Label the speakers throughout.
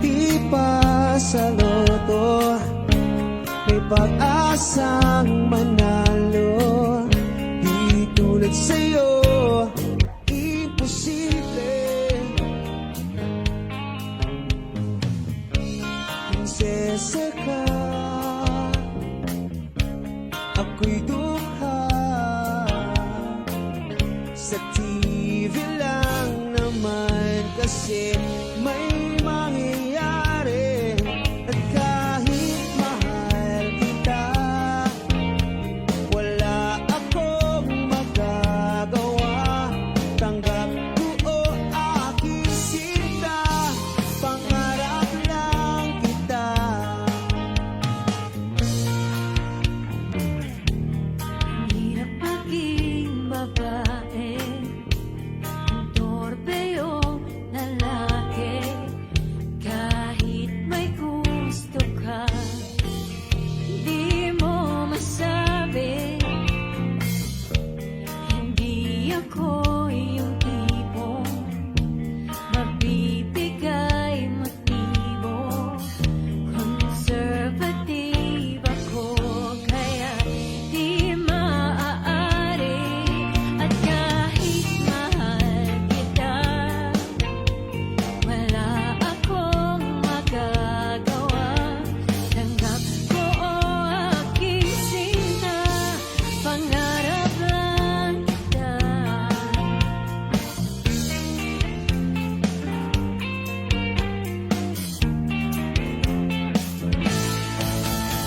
Speaker 1: di pa sa loto may pag-asang manalo. Di tulad sa'yo, imposible. Prinsesa ka, ako'y dukha. Sa TV lang naman kasi may mangyayari. At kahit mahal kita, wala akong magagawa. Tanggap ko o aking sinta, pangarap lang kita.
Speaker 2: Hirap maging babae, ang torpe yung lalaki. Kahit may gusto ka, di mo masabi. Hindi ako yung tipong magbibigay motibo. Conservative ako, kaya di maaari. At kahit mahal kita, wala akong magagawa. Tanggap ko o aking sinta, pangarap lang kita.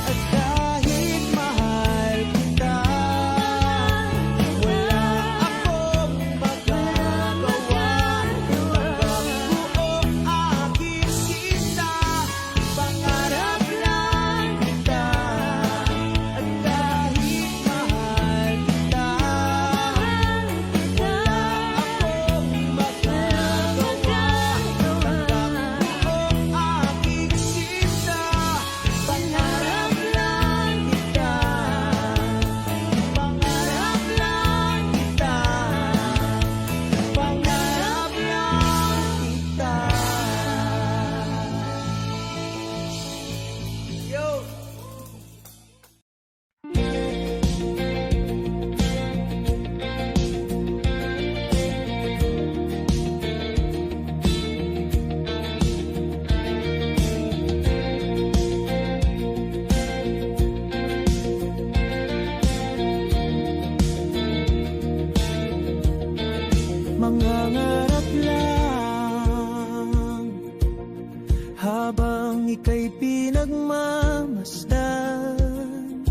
Speaker 1: At kahit mahal kita, wala akong magagawa. Tanggap ko o aking sinta, pangarap lang kita. At kahit mahal kita, wala akong magagawa. Tanggap ko o aking sinta, pangarap lang kita. Pangarap lang kita. Pangarap lang kita. Yo! Mangangarap lang habang ika'y pinagmamasdan,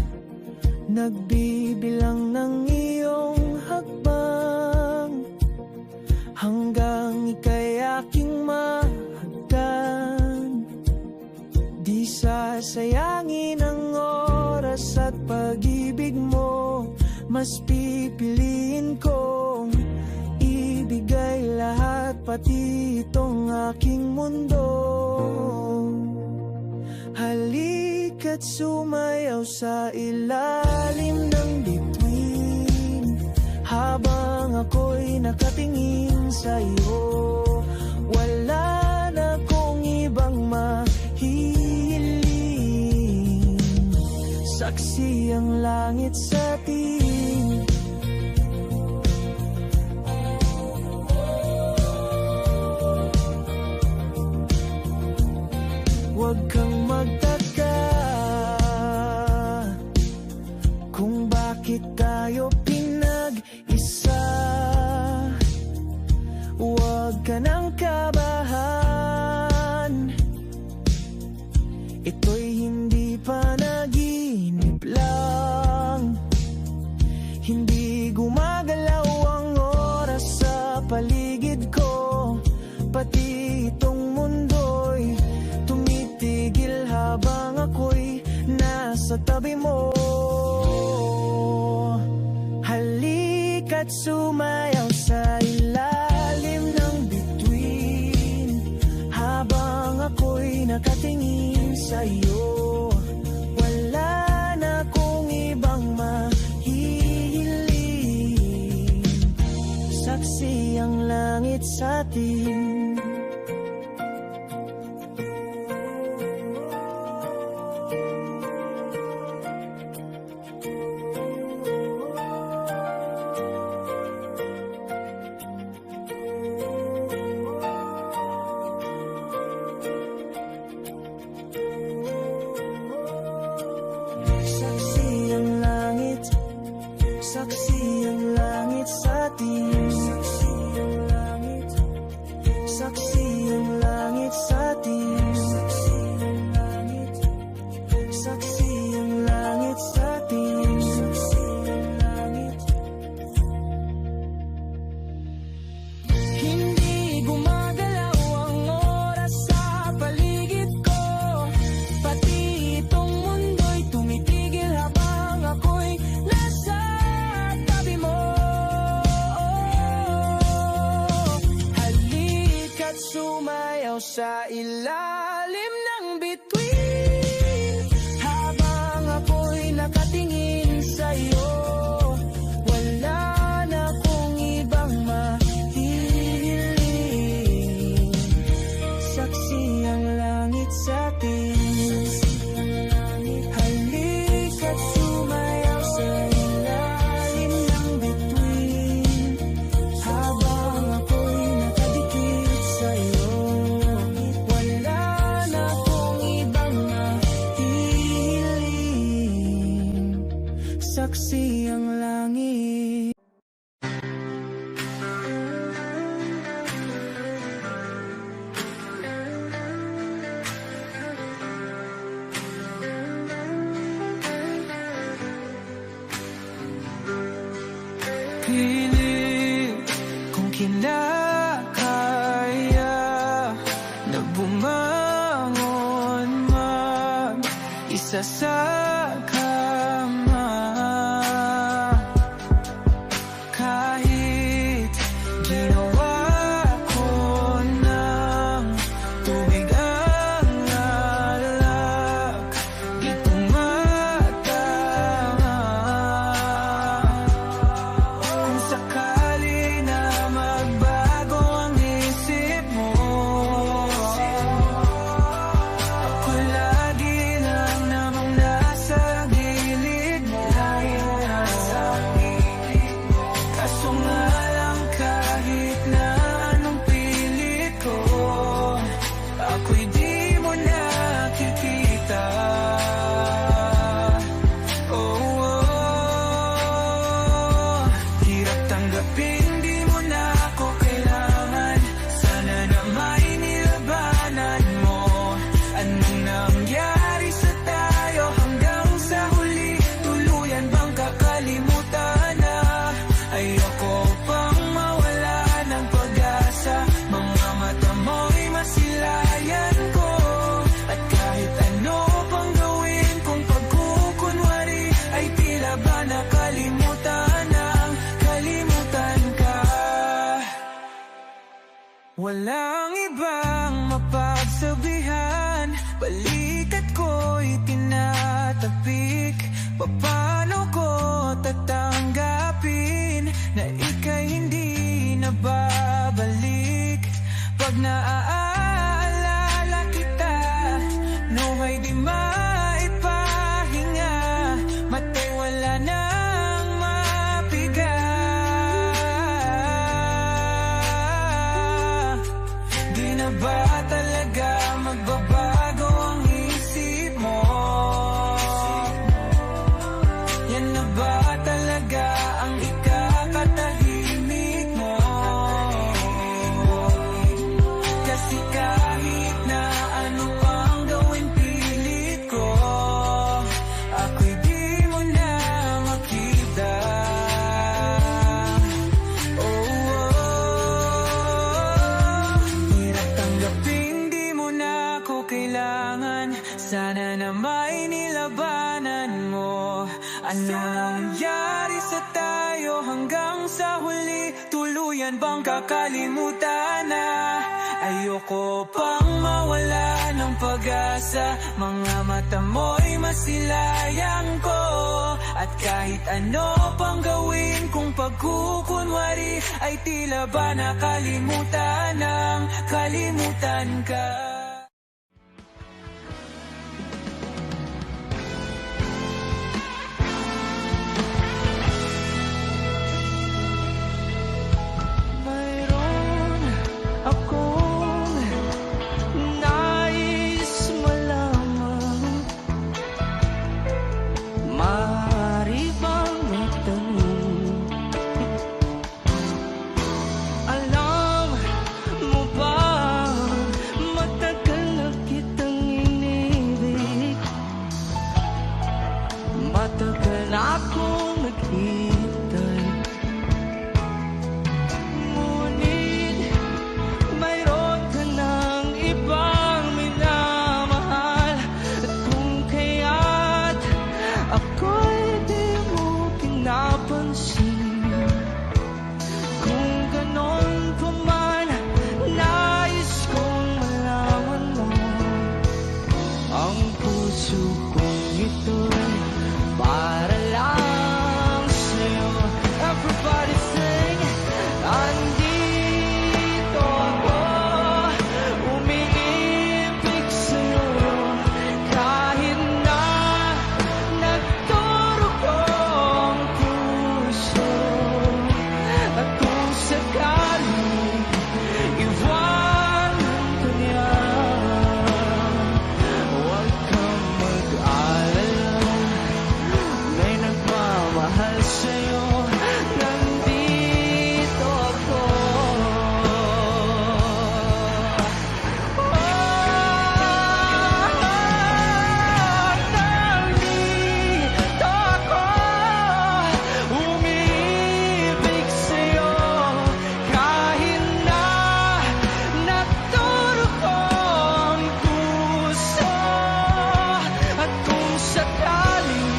Speaker 1: nagbibilang ng iyong hakbang hanggang ika'y aking mahagdan. Di sasayangin ang oras at pag-ibig mo, mas pipiliin kong ibigay lahat, pati itong aking mundo. Halika't sumayaw sa ilalim ng bituin, habang ako'y nakatingin sa'yo. Wala na kong ibang mahihiling, saksi ang langit sa atin. Huwag kang magtaka kung bakit tayo pinag-isa. Huwag ka nang kabahan, ito'y hindi panaginip lang. Hindi gumagalaw ang oras sa paligid ko, pati itong mundo'y tumitigil habang ako'y nasa tabi mo. Halika't sumayaw sa ilalim ng bituin, habang ako'y nakatingin sa'yo. Wala na kong ibang mahihiling, saksi ang langit sa atin. Saksi ang langit sa atin. Saksi ang langit. Saksi ang langit sa atin. Saksi ang langit. Saksi ang langit sa atin. Saksi ang langit. Hindi gumagalaw ang oras sa paligid ko. Pati itong mundo'y tumitigil habang ako'y nasa tabi mo. Halika't sumayaw sa ilalim ng bituin. Habang ako'y nakatingin sa'yo, wala na akong ibang mahihiling. Saksi ang langit sa atin. Halika't sumayaw sa ilalim ng bituin. Habang ako'y nakadikit sa'yo, wala na akong ibang mahihiling. Saksi ang langit. Pilit kung kinakaya na bumangon mag-isa sa kama. Kahit ginawa ko ng tubig ang alak, di tumatama. Kung sakali na magbago ang isip mo, ako lagi lang namang nasa gilid mo. Kaso nga lang kahit na anong pilit ko, ako'y di mo nakikita. Oh, oh. Hirap tanggapin, di mo na ako kailangan. Sana na may nilabanan mo. Anong nangyari sa tayo hanggang sa huli? Tuluyan bang kakalimutan na? Ayoko pang mawala ng pag-asa. Mga mata mo'y masilayan ko. At kahit ano pang gawin kung pagkukunwari, ay tila ba nakalimutan ang kalimutan ka. Walang ibang mapagsabihan, balikat ko'y tinatapik. Paano ko tatanggapin na ika'y hindi na babalik? Pag naaalala kita, nawa'y di maipahinga. Mata'y wala nang mapiga. Di na ba talaga magbabago ang isip mo? Yan na ba talaga ang ikakatahimik mo? Kasi kahit na ano pang gawin pilit ko, ako'y di mo na makita. Oh, oh. Hirap tanggapin, di mo na ako kailangan. Sana na may nilabanan mo. Ano nangyari sa tayo hanggang sa huli? Tuluyan bang kakalimutan na? Ayoko pang mawala ng pag-asa. Mga mata mo'y masilayang ko. At kahit ano pang gawin kung pagkukunwari, ay tila ba nakalimutan ng kalimutan ka. Mayroon akong nais malaman. Maaari bang magtanong napansin. Kung ganon pa man, nais kong malaman mo ang puso kong ito'y para lang sa'yo. Everybody sing, andito ako, umiibig sa'yo. Kahit na nagdurugo ang puso, at kung sakaling iwanan ka niya, huwag kang mag-alala, may nagmamahal sa'yo. Nandito ako. Nandito ako, umiibig sa'yo. Kahit na nagdurugo ang puso, at kung sakaling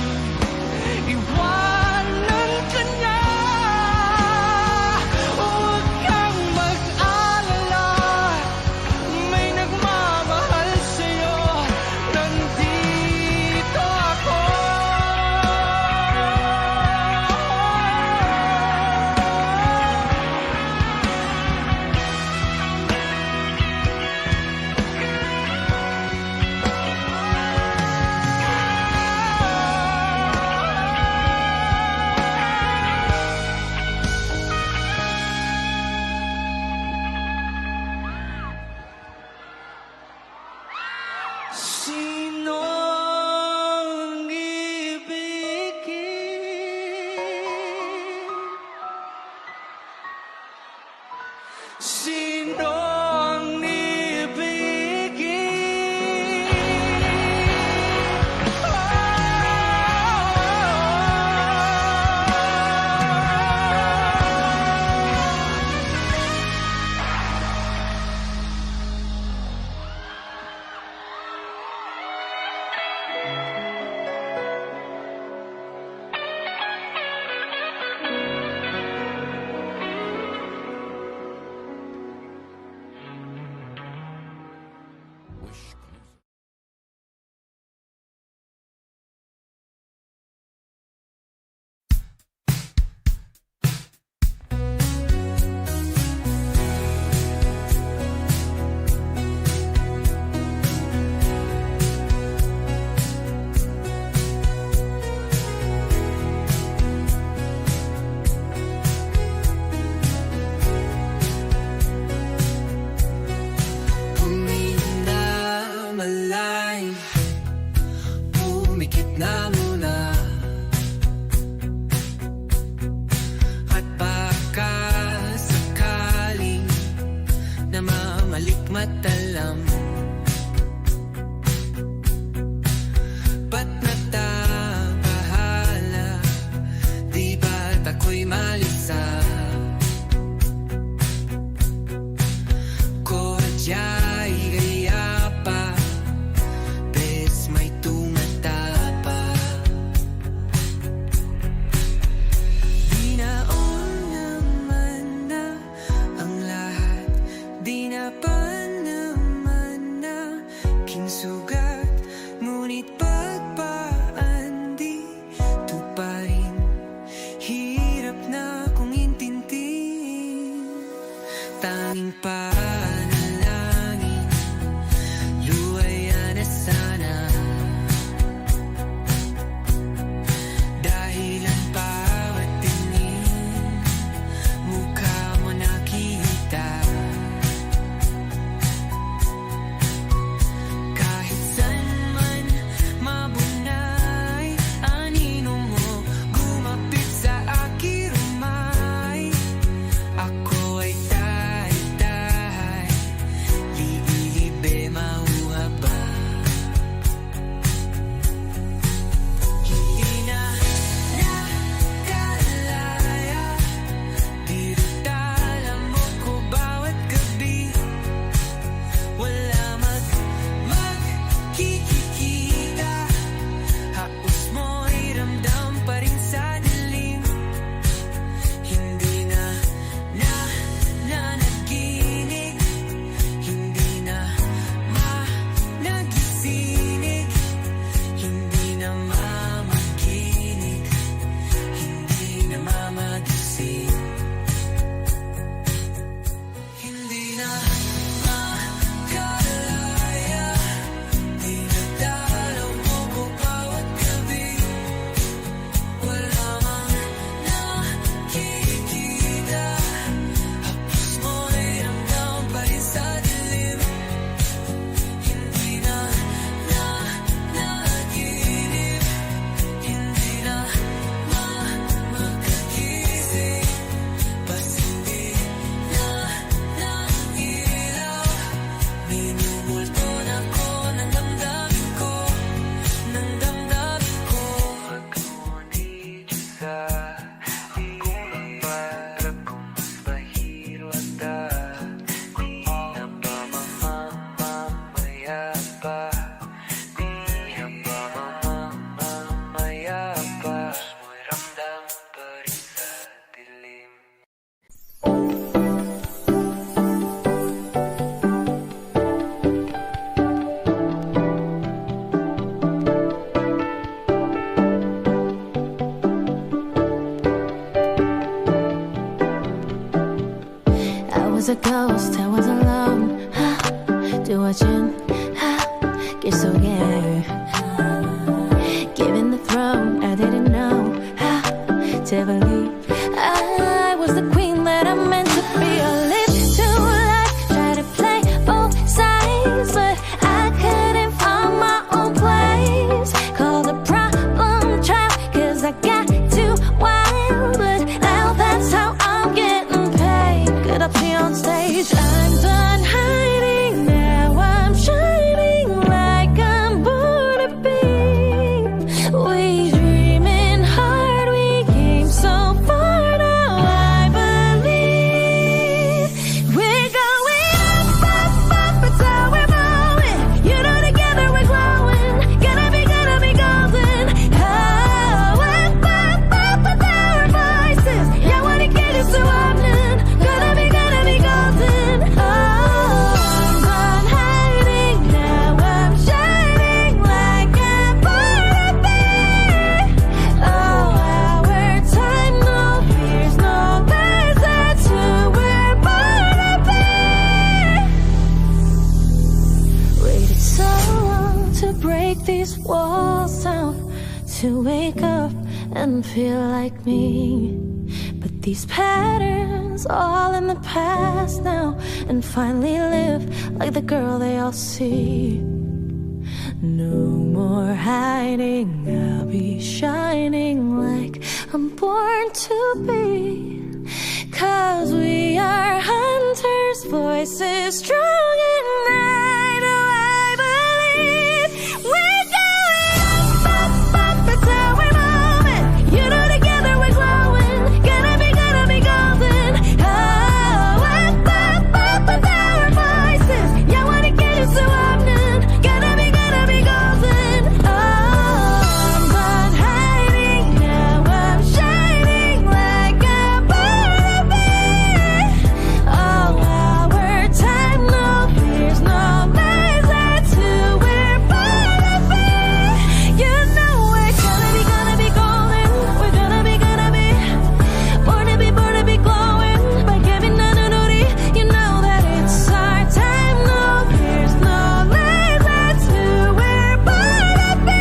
Speaker 1: iwanan ka niya, huwag kang mag-alala, may nagmamahal sa'yo. Nandito ako. Sinong ibigin? Sinong ibigin? Malay, pumikit na muna, at baka sakaling namamalikmatalam. Ba't natabahala, di ba't ako'y malisa? Kodya'y gaya pa, bes may tumatapa. Dinaon naman na ang lahat, di na pa naman na kinsugat. Ngunit pagpaan di tuparin, hirap na kong intindihin. Tanging panalangin, luwaya na sana, dahil ang bawat tingin, mukha mo nakita. Kahit saan man mabunay, anino mo gumapit sa aking rumay, ako ay dahan-dahan
Speaker 2: was a ghost, I was alone. 두어진 길 속에 given the throne, I didn't know how to believe I was the queen that I meant to be. I lived too life, try to play both sides, but I couldn't find my own place. Call the problem child, cause I got too wild, but now that's how I'm getting paid. Good up here on stage, I'm done hiding, now I'm shining like I'm born to be. We dreaming hard, we came so far, now I believe we're going up, it's how we're moving. You know together we're glowing, gonna be golden. Oh, up with our voices. Yeah, wanna get us so often, gonna be golden. Oh, I'm done hiding, now I'm shining like I'm born to be. Oh, our time, no fears, no lies, that's who we're born to be. Waited so long to break these walls down, to wake up and feel like me. But these patterns all in the past now, and finally live like the girl they all see. No more hiding, I'll be shining like I'm born to be. Cause we are hunters, voices strong at night. Oh, I believe we're going up, it's how we're moving. You know together we're glowing, gonna be golden. Oh, up with our voices. Yeah, wanna get us so often, gonna be golden. Oh, I'm done hiding, now I'm shining like I'm born to be. Oh, our time, no fears, no lies, that's who we're born to be. You know we're gonna be golden, we're gonna be born to be glowing by giving anonymity. You know that it's our time, no fears, no lies, that's who we're born to be.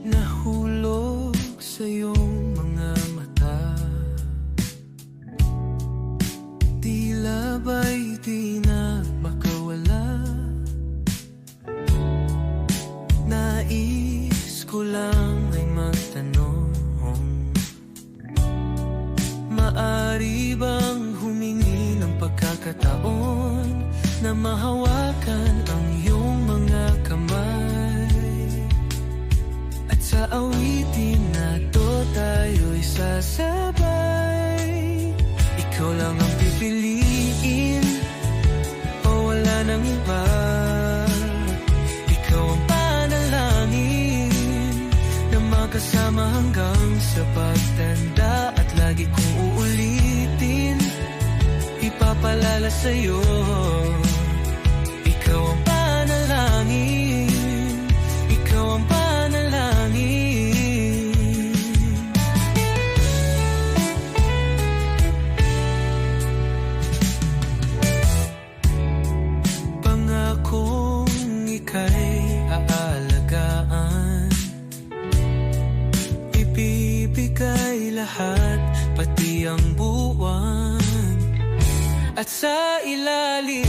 Speaker 1: Nahulog sa iyong mga mata, tila ba'y di na makawala. Nais ko lang ay magtanong, maari bang humingi ng pagkakataon na mahawakan ang iyong mga kamay? At sa awitin na to tayo'y sasabay. Ikaw lang ang pipiliin, o wala nang iba. Ikaw ang panalangin na magkasama hanggang sa pagtanda. At lagi kong uulitin, ipapalala sa'yo. Ikaw ang panalangin, ikaw ang panalangin. Pangakong ika'y aalagaan, ibibigay lahat, pati ang buwan. At sa ilalim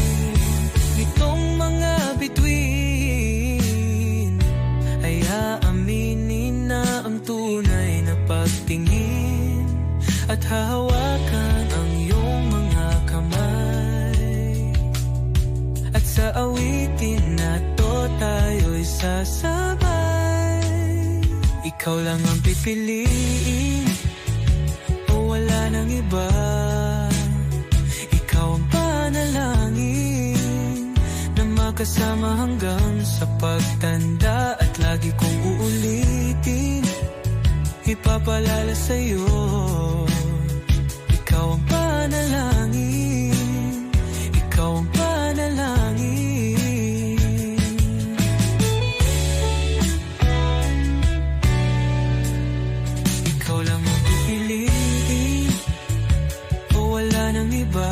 Speaker 1: nitong mga bituin ay aaminin na ang tunay na pagtingin, at hahawakan ang iyong mga kamay. At sa awitin na to tayo'y sasabay. ikaw lang ang pipiliin, o wala nang iba. Ikaw ang panalangin na makasama hanggang sa pagtanda. At lagi kong uulitin, ipapalala sa'yo. Ikaw ang panalangin, ikaw ang panalangin. Ikaw lang ang pipiliin, o wala nang iba.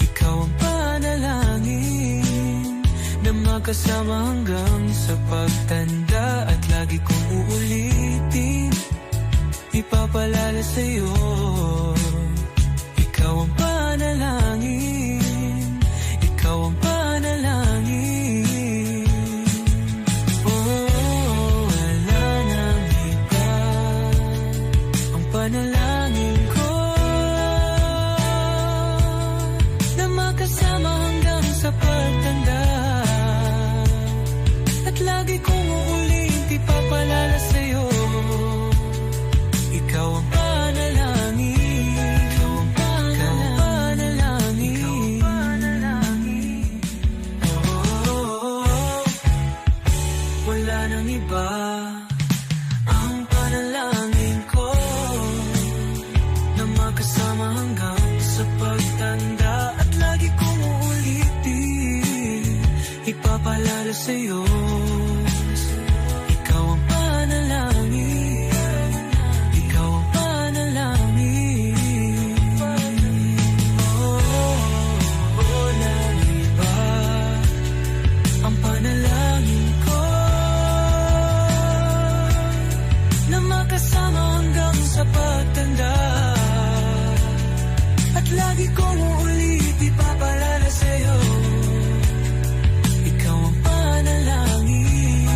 Speaker 1: Ikaw ang panalangin na makasama hanggang sa pagtanda. At lagi kong uulitin, ipapalala sa'yo. Ikaw ang panalangin, ikaw ang panalangin. Oh, wala nang iba, ang panalangin ko na makasama hanggang sa pagtanda. At lagi kong uulit, ipapalala sa'yo. Ikaw ang panalangin, ikaw ang panalangin, ikaw ang panalangin. Oh, wala nang iba, ang panalangin ko na makasama hanggang sa pagtanda. At lagi kong uulitin, ipapalala sa'yo. Ikaw ang panalangin, ikaw ang panalangin. Oh, wala nang iba, ang panalangin ko na makasama hanggang sa pagtanda. At lagi kong uulit, ipapalala sa'yo. Ikaw ang panalangin,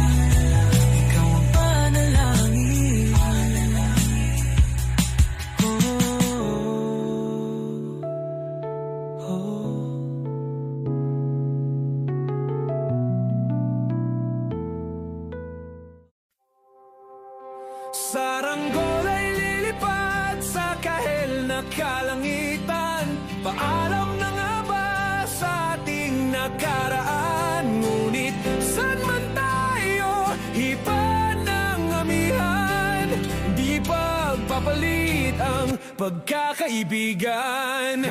Speaker 1: ikaw ang panalangin. Oh, oh.
Speaker 3: Saranggol ay lilipad sa kahel na kalangitan. Paalam na nga ba sa ating nakaraan? Ngunit saan man tayo, hipad ng amihan. Di pagpapalit ang pagkakaibigan.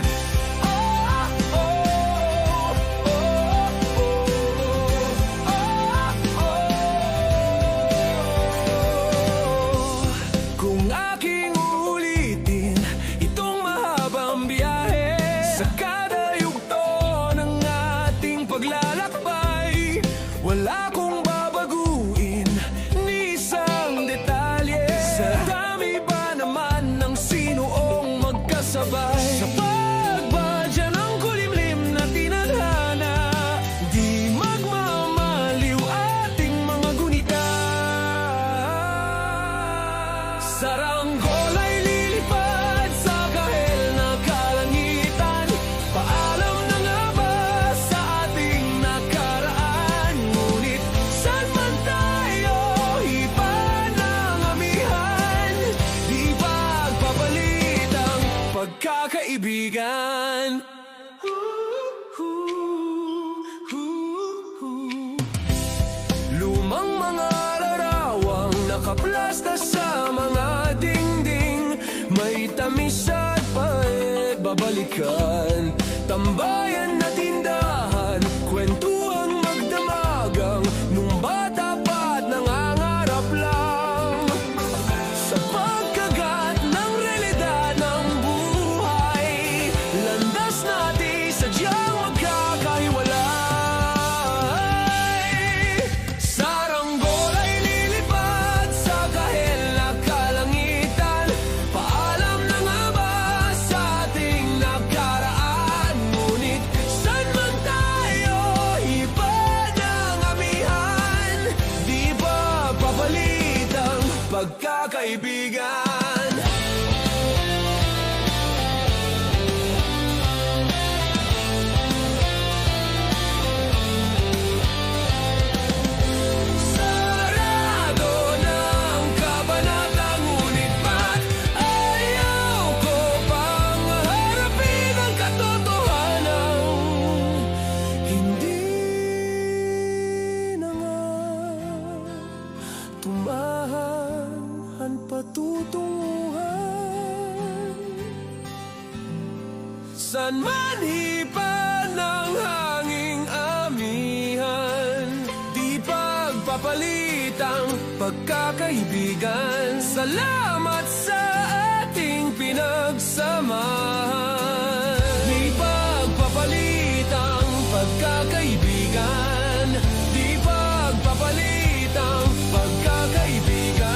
Speaker 3: Kung aking ulitin itong mahabang biyahe, sa kada yugto ng ating paglalakbay, wala kong babaguin ni isang detalye. Sa dami ba naman ng sinuong magkasabay, sa pagbadya ng kulimlim na tinadhana, di magmamaliw ating mga gunita. Saranggol ay lilipad sa kahel na kalangitan. Paalam na nga ba sa ating nakaraan? Ngunit saan man tayo, iba ng amihan. Di pagpapalit ang pagkakaibigan. Lumang mga larawang nakaplasta sa mga dingding, may tamis at pait babalikan. Tambayan na tindahan, kwentuhang magdamagang, nung bata pa't nangangarap lang. Sa pagkagat ng realidad ng buhay, landas natin sadyang magkakahiwalay. Saranggol ay lilipad sa kahel na kalangitan. Paalam na nga ba sa ating nakaraan? Ngunit saan man tayo, iba ng amihan. Di ba papalit ang pagkakaibigan? Sarado tumahan patutunguhan. San man hipan ng hanging amihan, di pagpapalitang pagkakaibigan. Salamat sa ating pinagsamahan. Di pagpapalitang pagkakaibigan, di pagpapalitang pagkakaibigan.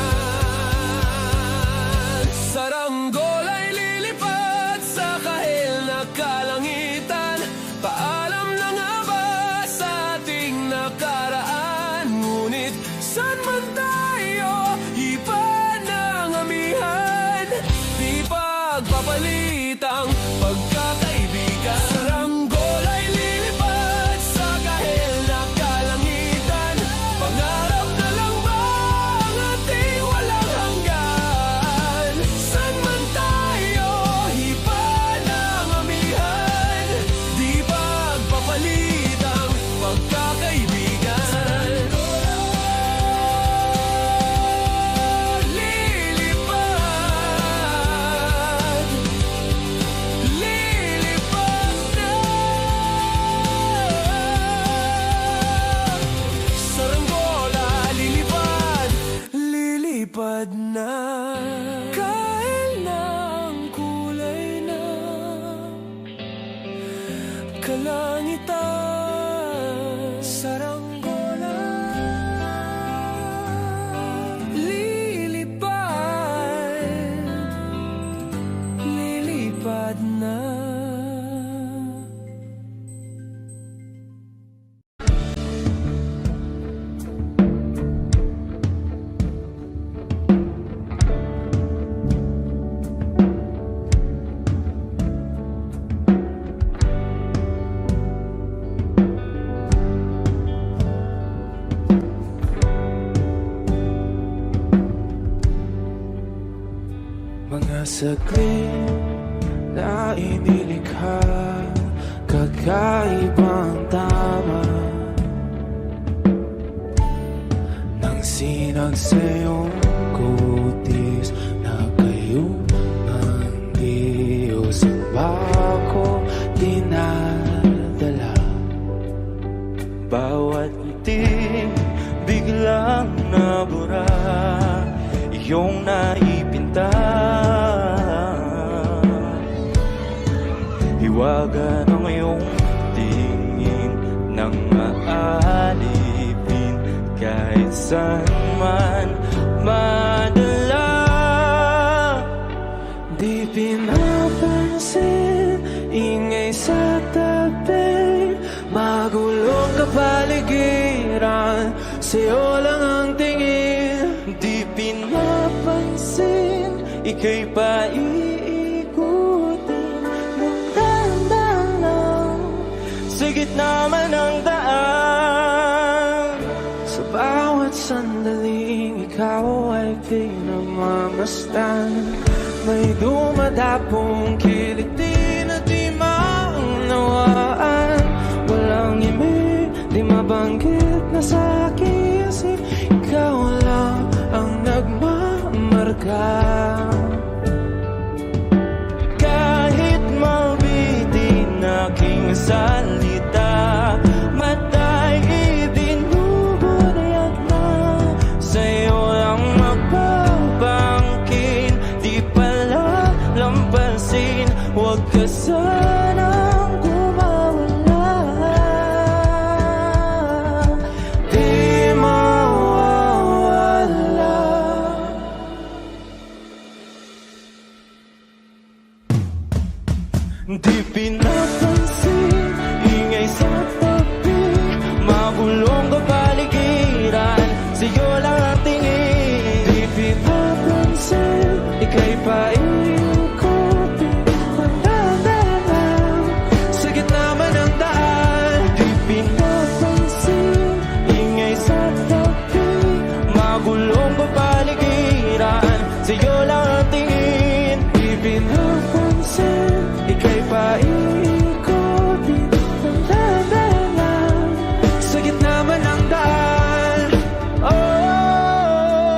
Speaker 3: Saranggola ay lilipad sa kahil na kalangitan. Paalam na nga ba sa ating nakaraan? Ngunit saan man tayo iba ng amihan, di pagpapalitang pagkakaibigan. Saranggola ay lilipad sa kahil na kalangitan. Pangarap na lang ba ang ating walang hanggan? Saan man tayo iba ng amihan, di pagpapalitang pagkakaibigan. Lilipad na. Saranggola, lilipad, lilipad na. Kahit na ang kulay na kalangitan. Saranggola, lilipad, lilipad na.
Speaker 1: Mga saglit na inilikha, kakaibang tama nang sinag sa iyong kutis na kayo ng Diyos ang bako dinadala. Bawat ngiti biglang nabura, iyong naipinta. Hiwaga ng iyong tingin nang maalipin kahit saan man madala. Di pinapansin, ingay sa tabi, magulong kapaligiran, sa'yo lang ang tingin. Di pinapansin, ika'y paiikutin ng dahan-dahan lang sa gitna man ng daan. Sa bawat sandaling ikaw ay pinagmamasdan, may dumadapong kiliti na di maunawaan. Walang imig, di mabanggit na sa aking isip, ikaw lang ang nagmamarka. Kahit mabitin aking salita, matay ibinubunayag na, sa'yo lang magbabangkin. Di pala lampasin, huwag ka sanang kumawala. Di mawawala. Di pinapansin, ingay sa tabi, magulong kapaligiran, sa'yo lang ang tingin. Di pinapansin, ika'y paikutin ng dahan-dahan sa gitna man ng daan. Di pinapansin, ingay sa tabi, magulong kapaligiran, sa'yo lang ang tingin. Di pinapansin, ika'y paikutin ng dahan-dahan sa gitna man ng daan. Oh,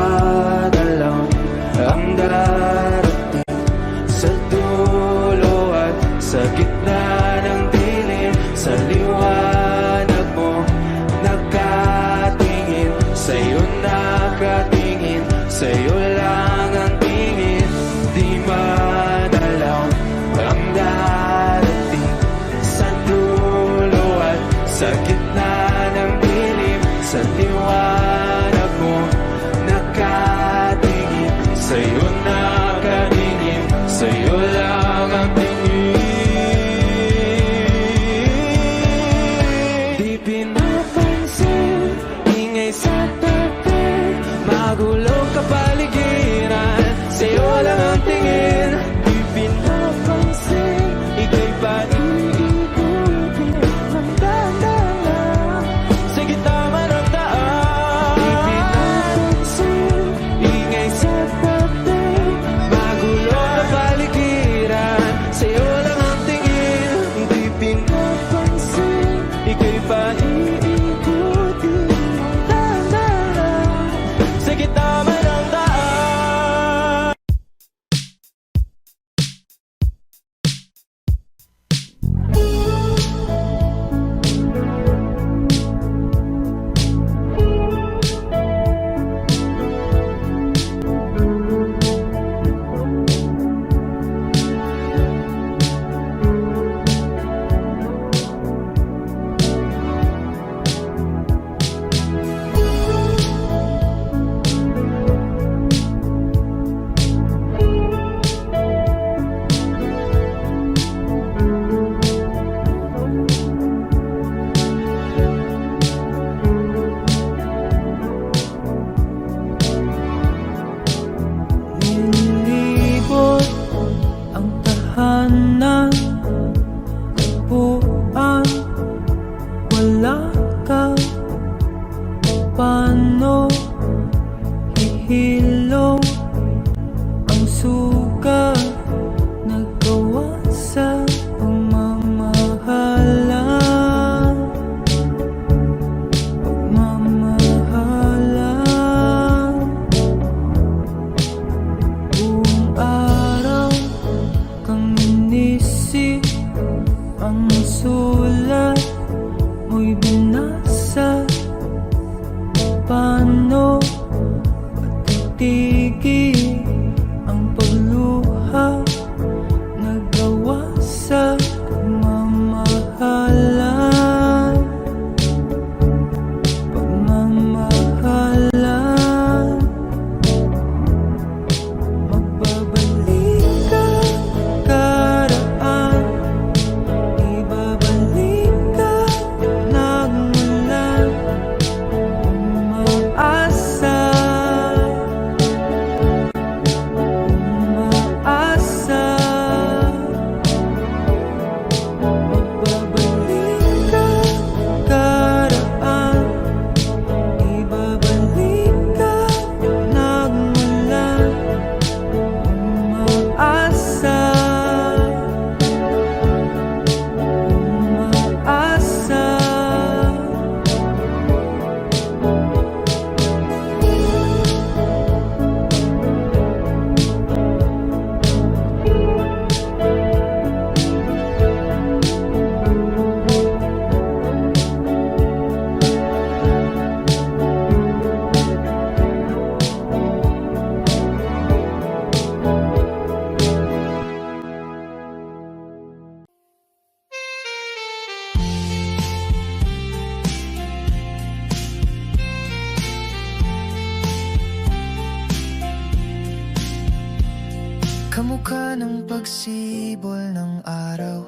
Speaker 1: madalaw ang darating sa dulo at sa gitna ng dilim. Sa liwanag mo nakatingin, sa'yo nakatingin, sa'yo lang ang tingin. Di madalaw ang darating sa dulo at sa gitna ng dilim. Sa liwanag mo nakatingin, sa'yo nakatingin, sa'yo lang ang tingin. Di pinapansin, ingay sa tabi, magulong kapaligiran, sa'yo lang ang tingin. Di pinapansin, ika'y paniigutin ng dahan-dahan sa gitna ng daan. Di pinapansin, ingay sa tabi, magulong kapaligiran, sa'yo lang ang tingin. Di pinapansin, ika'y paniigutin ng dahan-dahan sa gitna ng daan. Nilibot ang tahanan, tagpuan, wala ka. Paano hihilom ang suga, nagawa sa pagmamahalan, pagmamahalan. Buong araw kang inisip, ang sulat mo'y binasa. Paano matitigil ang pagluha, nagawa sa pagmamahalan, pagmamahalan. Magbabalik ka karaan, ibabalik ka nagmula. Umaasa, umaasa. Magbabalik ka karaan, ibabalik ka nagmula. Umaasa, umaasa. Kamukha ng pagsibol ng araw,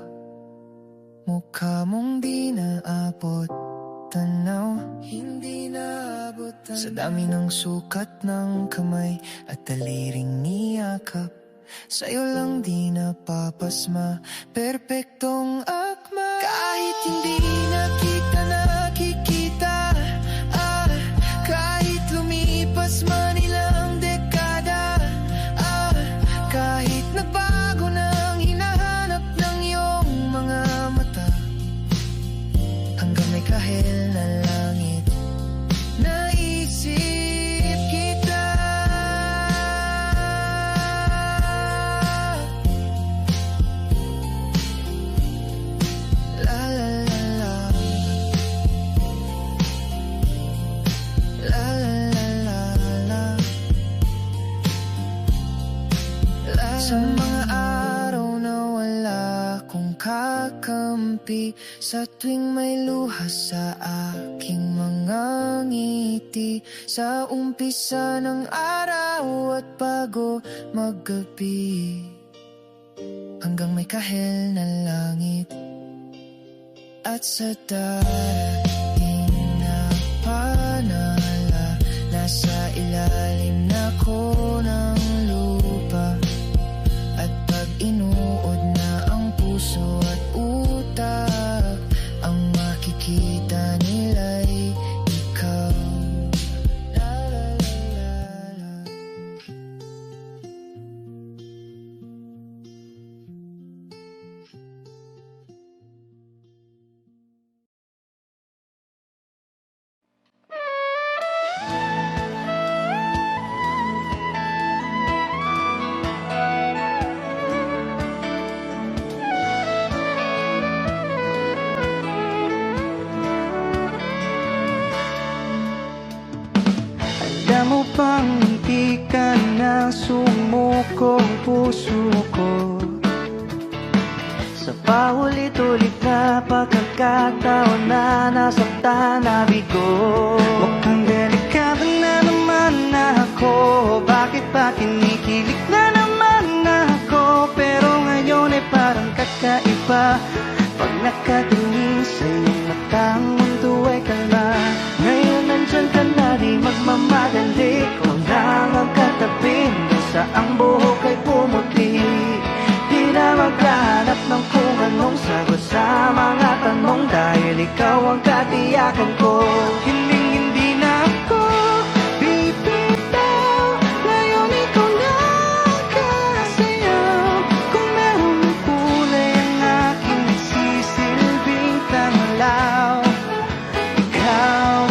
Speaker 1: mukha mong di naabot tanaw. Hindi naabot tanaw sa dami ng sukat ng kamay at daliring niyakap. Sa'yo lang di napapasma, perpektong akma. Kahit hindi nakita, nakikita. Kahit lumipas man ilang dekada. Kahit nagbago ng hinahanap ng iyong mga mata, hanggang may kahel na langit, naisip kita. kampi sa tuwing may luha sa aking mga ngiti. Sa umpisa ng araw at bago maggabi, hanggang may kahel na langit. At sa darating na panala, nasa ilalim na ko ng lupa. At pag inuod na ang puso at utak, ang makikita nila'y ikaw. La la la la la.
Speaker 4: Alam mo bang hindi ka na sumukong puso ko? Sa paulit-ulit na pagkakataon na nasaktan na bigo. Mukhang delikado na naman ako. Bakit ba kinikilig na naman ako? Pero ngayon ay parang kakaiba. Pag nakatingin sa iyong matang, mundo ay kalma. Ngayon nandyan ka na, di magmamadali. Kung lang ang katabi, sa ang buhok ay pumuti. Di na maghanap ng kung anong sagot sa mga tanong, dahil ikaw ang katiyakan ko. Hindi na ako bibitaw. Ngayon ikaw na kasayaw. Kung meron ng kulay ang aking nagsisilbing tanglaw, ikaw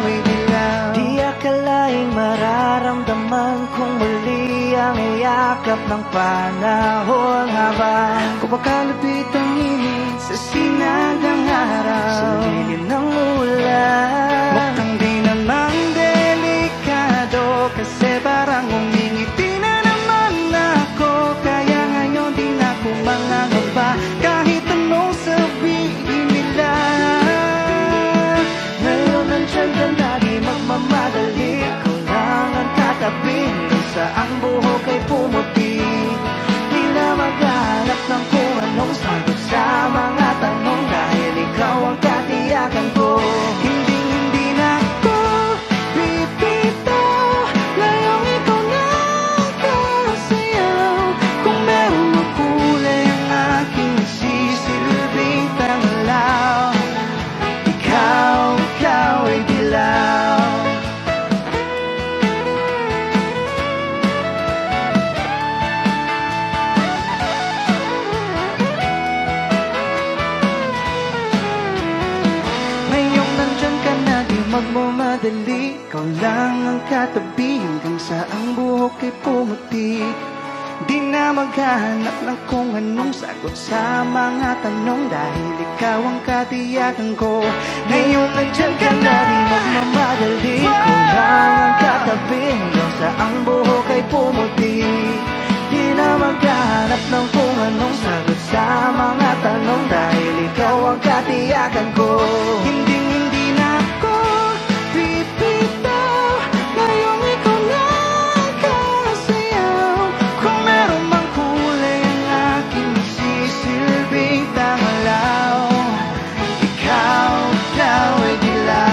Speaker 4: ay dilaw. Di akalaing mararamdaman kung muli ang iyakap ng panahon, habang kumakalapit ang init sa sinag ng araw, sa lilim ng ulan. Mukhang di namang delikado, kasi parang umingiti na naman ako. Kaya ngayon di na ako mangangamba, kahit anong sabihin nila. Ngayon nandyan ka na, di magmamadali. Ikaw lang ang katabi, sa ang buhok ay pumuti. Di na maghanap ng kung anong sagot sa mga tanong, dahil ikaw ang katiyakan ko. Hindi na ako bibitaw. Ngayong ikaw na kasayaw. Kung meron ng kulay ang aking sisilbing tanglaw, ikaw ay dilaw. Ngayong nandyan ka na, di magmamadali. Ikaw lang ang katabi, hanggang sa ang buhok ay pumuti. Di na maghanap ng kung anong sagot sa mga tanong, dahil ikaw ang katiyakan ko. Ngayon nandyan ka na, di magmamadali. Ikaw lang ang katabi, hanggang sa ang buhok ay pumuti. Di na maghanap ng kung anong sagot sa mga tanong, dahil ikaw ang katiyakan ko. Hindi na ako bibitaw. Ngayong ikaw na kasayaw. Kung meron mang kulay ang aking sisilbing tanglaw, ikaw ay dilaw.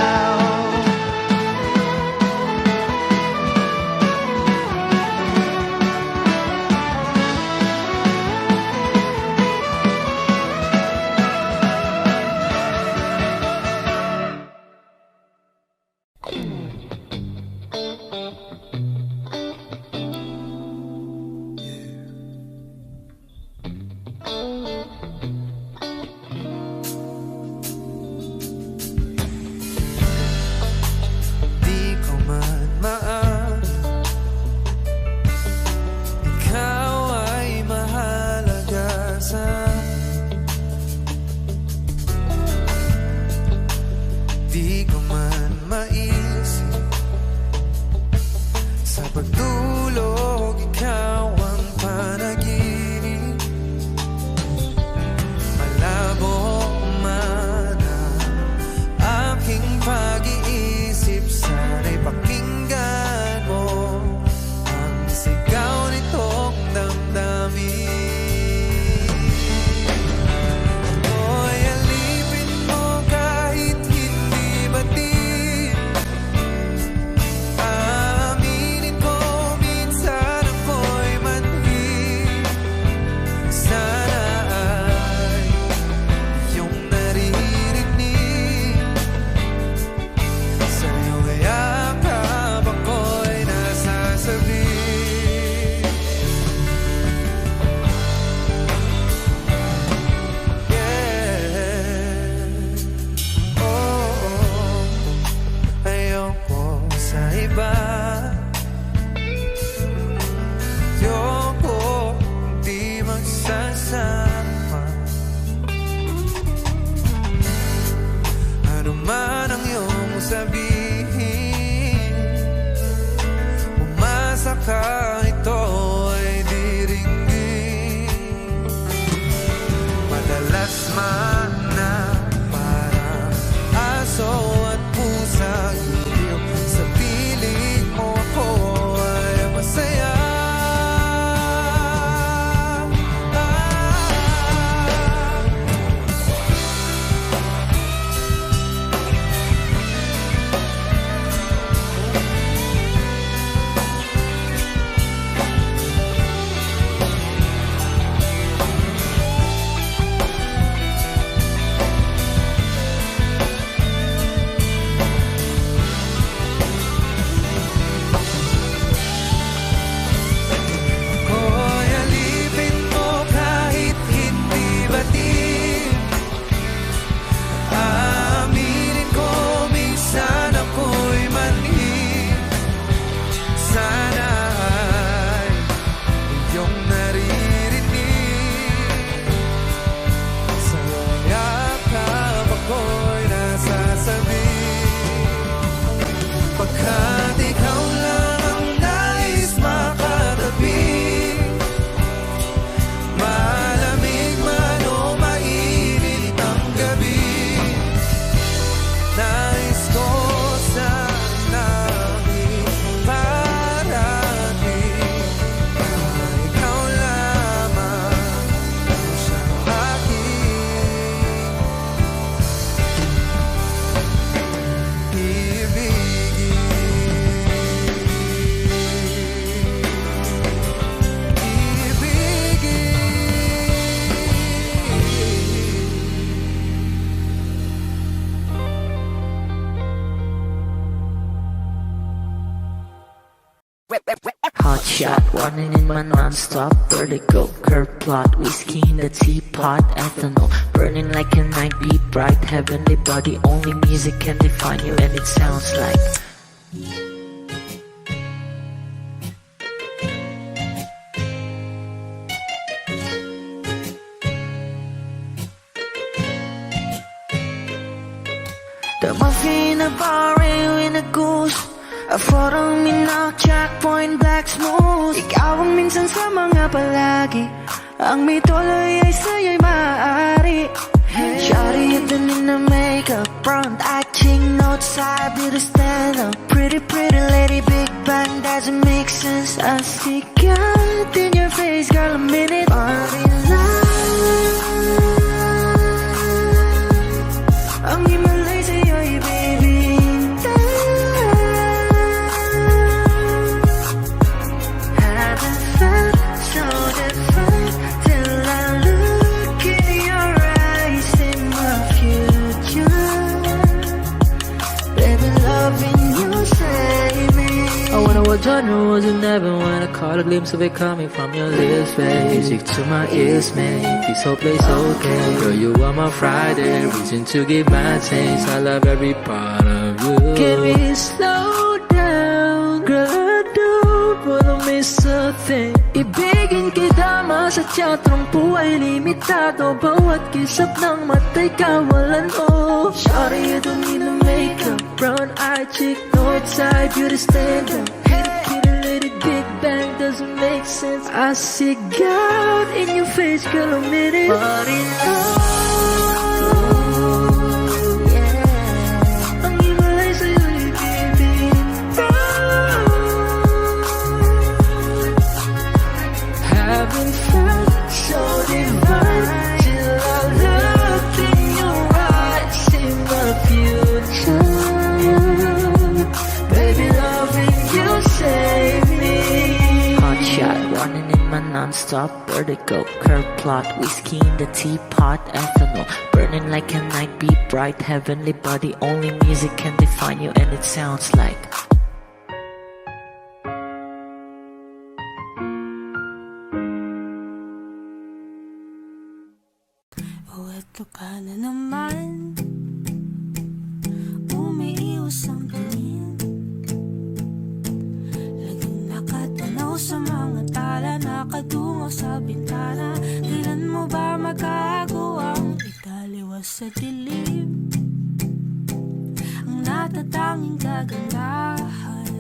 Speaker 3: Pakinggan mo ang sigaw nitong damdamin. Ako'y alipin mo kahit hindi batid. Aminin ko minsan ako'y manhid. Sana ay iyong naririnig. Sa iyong yakap ako'y nasasabi. Yeah. Oh, ayoko sa iba. Ayoko di magsasama. Ano man ang iyong sabihin, umasa ka, ito ay diringgin. Madalas man na parang aso at pusa, iliw sa piling mo ako ay masaya. Ako'y alipin mo kahit hindi batid. Aminin ko minsan ako'y manhid. Sana ay iyong naririnig. Sa iyong yakap ako'y nasasabi. Pagkat ikaw lang ang nais makatabi, malamig man o mainit ang gabi, nais ko sanang iparating na ikaw lamang ang siyang aking
Speaker 5: Hot shot, running in my non-stop vertigo. Curve plot, whiskey in the teapot, ethanol burning like a night, be bright, heavenly body. Only music can define you, and it sounds like
Speaker 4: the muffin, a bar, in a goose. A photo mina, checkpoint, black smooth. Ikaw ang minsan sa mga palagi. Ang may tuloy ay sa'yo'y maaari. Shawty, ito in the makeup, front eye, cheek notes, side, beauty stand up. Pretty, pretty lady, big bang, doesn't make sense. I see God in your face, girl, a minute. Body love. Ang himalay sa'yo'y baby. Haven't felt so different till I look in your eyes in my future. Baby, loving you save me.
Speaker 5: I wonder what genre was in heaven when I caught a glimpse of it coming from your lips, babe. Music to my ears, man. This whole place okay. Girl, you are my Friday, reason to give my taste. I love every part of you. Can we slow down, girl? I don't wanna miss a thing. Ibigin kita, masadya trumpo ay limitado. Bawat kisap ng mata'y kawalan, oh. Shawty, you don't need no makeup, brown eye, cheek, north side, beauty stand up. Kitty, lady, big bang, doesn't make sense. I see God in your face, girl, a minute. But in love, yeah. Ang himalay sa'yo'y baby. shot, running in my non-stop vertigo. Curve plot, whiskey in the teapot, ethanol, burning like a night, be bright, heavenly body. Only music can define you, and it sounds like.
Speaker 6: O eto ka na naman, umiiwas ang tingin, laging nakatanaw sa mga tala, nakadungaw sa bintana. Kailan mo ba magagawang italiwas sa dilim ang natatanging kagandahan?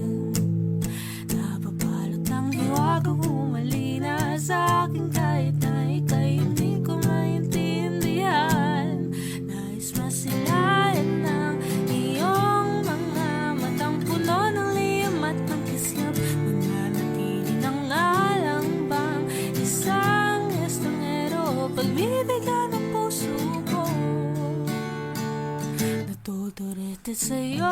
Speaker 6: Napabalot ng hiwaga, humalina sa akin kahit na ika'y hindi ko maintindihan. Nais masilayan ng iyong mga matang puno ng liyam at ng kislap. Mananatili ng alang bang isang estranghero, pagbibigyan ng puso ko. Natuturete sa'yo,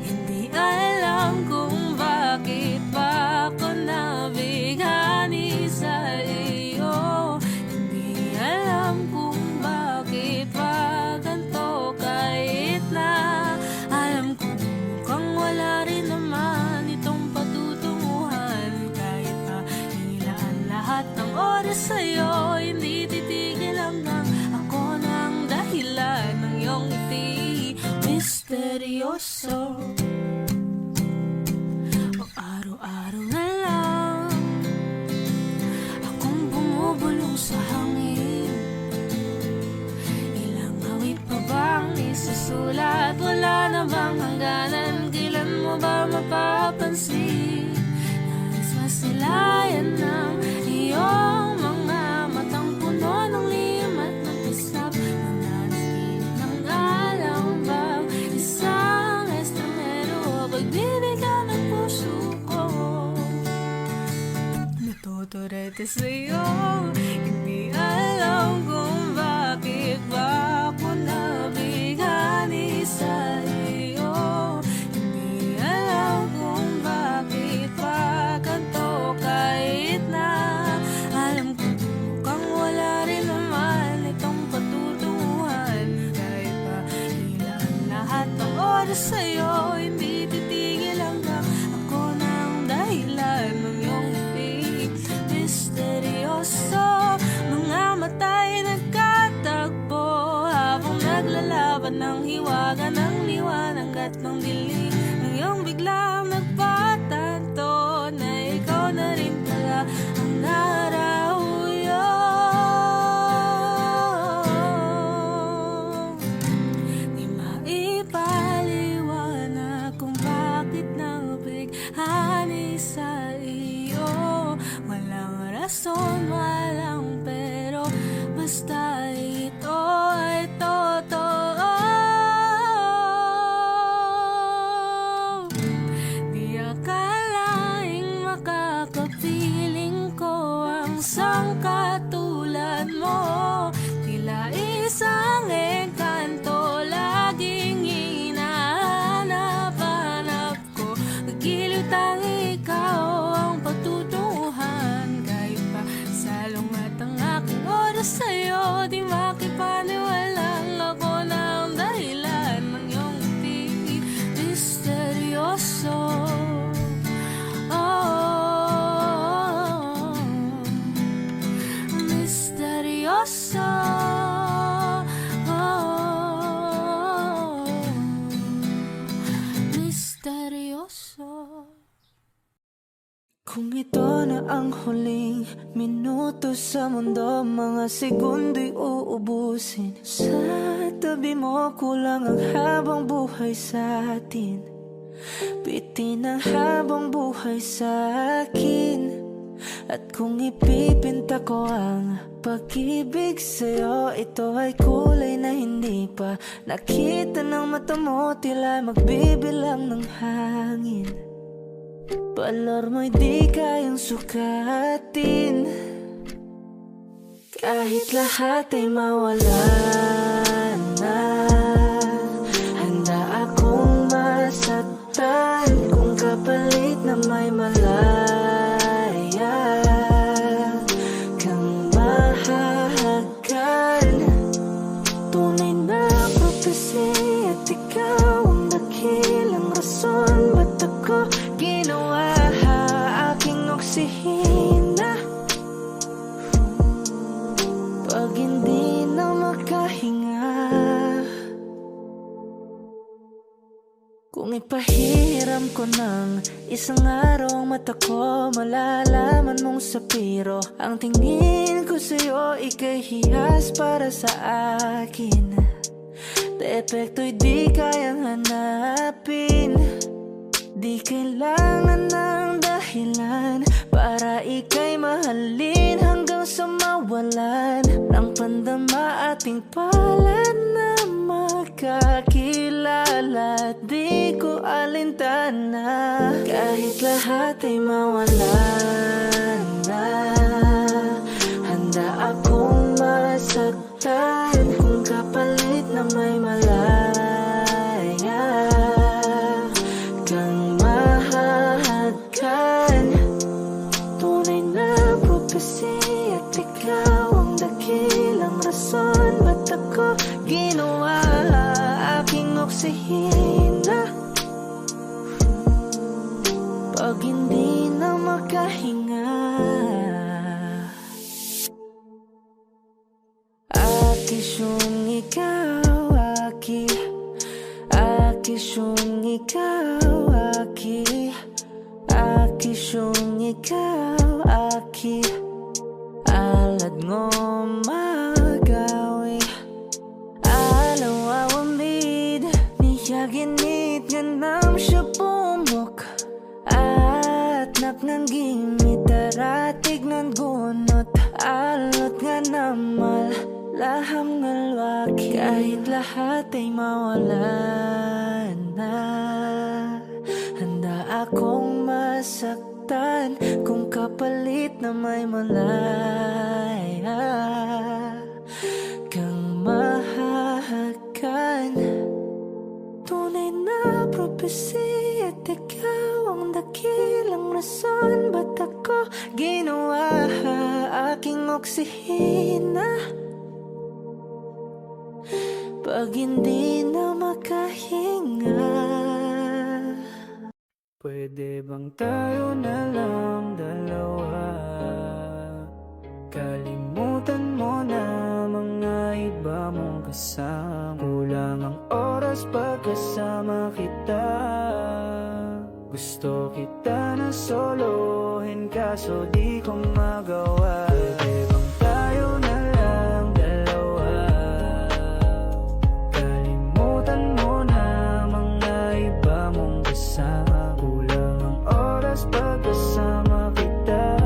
Speaker 6: hindi alam kung bakit ba ako nabighani sa iyo. Hindi alam kung bakit ba ganito, kahit na alam ko mukhang wala rin naman itong patutunguhan. Kahit pa ilaan lahat ng oras sa'yo, hindi titigil hanggang ako ng dahilan ng iyong ngiti. Misteryoso, o araw-araw na lang akong bumubulong sa hangin. Ilang awit pa bang isusulat? Wala na bang hangganan? Kailan mo ba mapapansin? Nais masilayan ng iyong mga matang puno ng liyam at ng kislap. Mananatili ng alam bang isang estranghero, pagbibigyan ng puso ko. Natuturete sa'yo, hindi alam kung bakit ba ako nabighani sa iyo. Hindi alam kung bakit ba ganito, kahit na alam ko mukhang wala rin naman itong patutunguhan. Kahit pa ilan lahat ng oras sa'yo, hindi titigil hanggang ako ng dahilan ng iyong ngiti. Misteryoso, mga mata'y nagkatagpo habang naglalaban ng hiwaga ng liwanag at ng dilim. Ngayong biglang nagpatanto na ikaw na rin pala ang narauyo. Di maipaliwanag kung bakit nabighani sa iyo. Walang rason, walang pero, basta ito ay totoo. Di akalaing makakapiling ko ang sangkatulad mo. Tila isang engkanto, laging hinahanap-hanap ko. Giliw tangi ikaw ang patutunguhan. Kahit pa salong at ang aking oras sa'yo, di makipaniwalang ako ng dahilan ng iyong ngiti. Misteryoso, oh, misteryoso, oh, misteryoso.
Speaker 1: Kung ito na ang huling minuto sa mundo, mga segundo'y uubusin. Sa tabi mo, kulang ang habang buhay sa atin. Bitin ang habang buhay sa akin. At kung ipipinta ko ang pag-ibig sa'yo, ito ay kulay na hindi pa nakita ng mata mo, tila magbibilang ng hangin. Valor mo'y di kayang sukatin, kahit lahat ay mawala na. Handa akong masaktan kung kapalit na may malaya. Kung ipahiram ko ng isang araw mata ko, malalaman mong sapiro. Ang tingin ko sa'yo, ika'y hiyas para sa akin. Depekto'y di kayang hanapin. Di kailangan ng dahilan para ika'y mahalin hanggang sa mawalan ng pandama ating palad na magkakilala. Di ko alintana kahit lahat ay mawalan na. Handa akong masaktan kung kapalit na may malaya kang mahahagkan. Tunay na prophecy at ikaw ang dakilang rason ba't ako ginawa aking oksihina. Pag hindi na makahinga, akisyong ikaw, akisyong ikaw, akisyong ikaw, alad ngo magawi alaw awamid niya ginit nga nam siya pumok at napnang gimit aratig ng gunot alot nga namal laham ngalwaki kahit lahat ay mawalan na. Handa akong masaktan kung kapalit na may malaya kang mahahagkan. Tunay na prophecy at ikaw ang dakilang rason ba't ako ginawa aking oksihina. Pag hindi na makahinga,
Speaker 4: pwede bang tayo na lang dalawa? Kalimutan mo na mga iba mong kasama. Kulang ang oras pagkasama kita. Gusto kita na solohin kaso di ko magawa. Pwede bang tayo na lang dalawa? Kalimutan mo na mga iba mong kasama. Kulang ang oras pagkasama kita.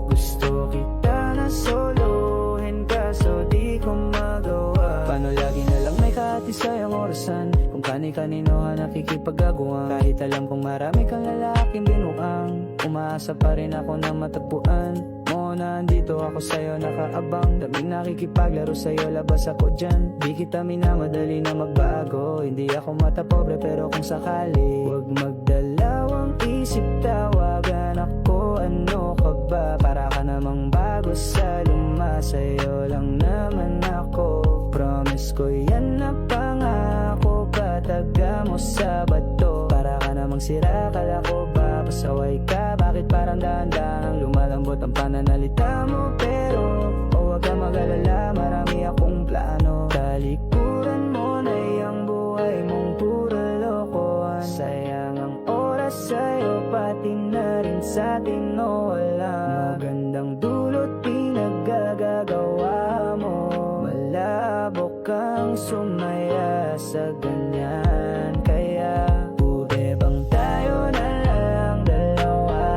Speaker 4: Gusto kita na solohin kaso di ko magawa. Paano lagi na lang may kahatisayang orasan? Kung kani-kanino ka nakikipag-aguan. Kahit alam kong marami kang lalaking binuang, umaasa pa rin ako na matagpuan mo na andito ako sa'yo nakaabang. Daming nakikipaglaro sa'yo, labas ako dyan. Di kita minamadali na magbago. Hindi ako mata pobre pero kung sakali, huwag magdalawang isip, tawagan ako. Ano ka ba? Para ka namang bago sa luma. Sa'yo lang naman ako. Promise ko yan na pangako. Pataga mo sa bato. Para ka namang sira, kala ko ba pasaway ka? Bakit parang dahan-dahang lumalambot ang pananalita mo? Pero huwag ka mag-alala, marami akong plano. Talikuran mo na yung buhay mong puro lokohan. Sayang ang oras sa'yo, pati na rin sa'tin o wala. Magandang dulot pinagagagawa mo. Malabo kang sumaya sa ganyan. Kaya pwede bang tayo na lang dalawa?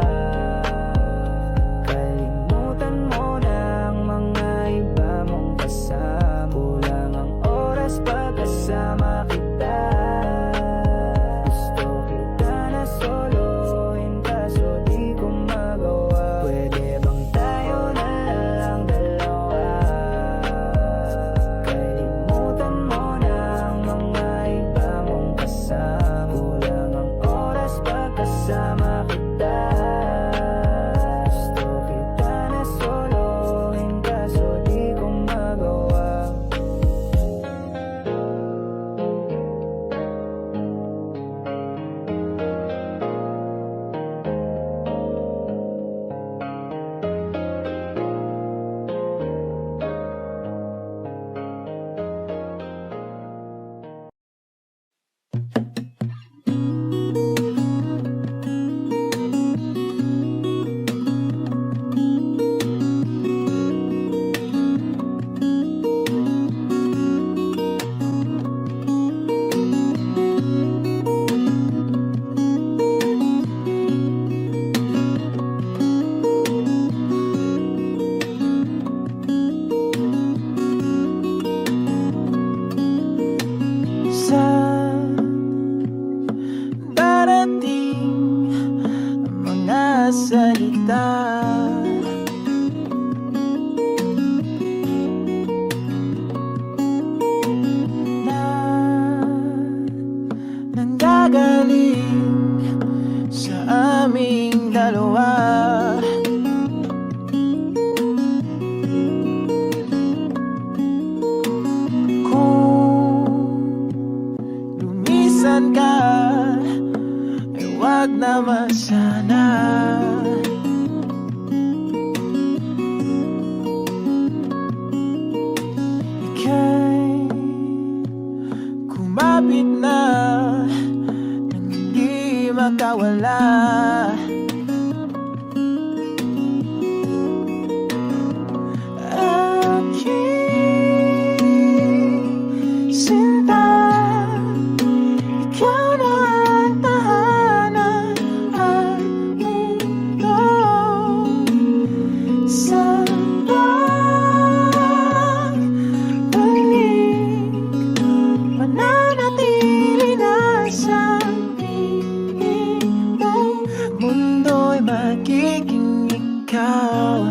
Speaker 4: Kalimutan mo na ang mga iba mong kasama. Kulang ang oras pagkasama kita. Gusto kita na solohin kaso di ko magawa. Pwede bang tayo na lang dalawa? Kalimutan mo na ang mga iba
Speaker 1: darating ang mga salita na nanggagaling sa aming dalawa. Lumisan ka, ay wag naman sana. Ika'y kumapit na nang hindi makawala. Aking sinta, ikaw na ang tahanan at mundo sa pagbalik. Mananatili na sa piling mo, mundo'y magiging ikaw.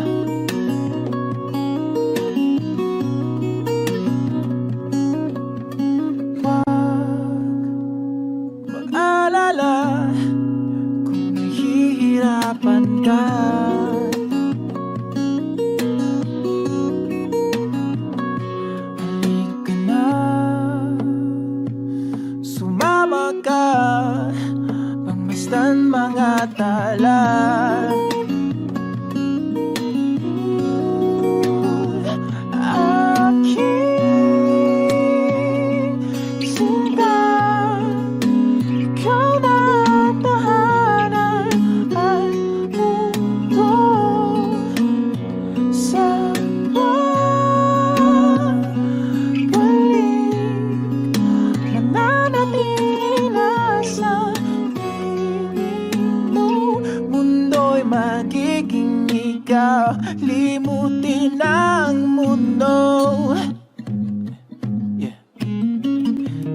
Speaker 1: Mag-alala kung nahihirapan ka. Halika na, sumama ka, pangmasdan mga tala. Aking sinta, ikaw na ang tahanan at mundo sa pagbalik. Mananatili na sa piling mo, mundo'y magiging ikaw. Limutin ang mundo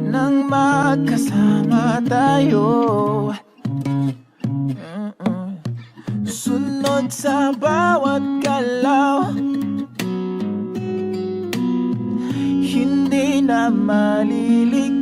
Speaker 1: nang magkasama tayo. Sunod sa bawat galaw, hindi na maliligaw.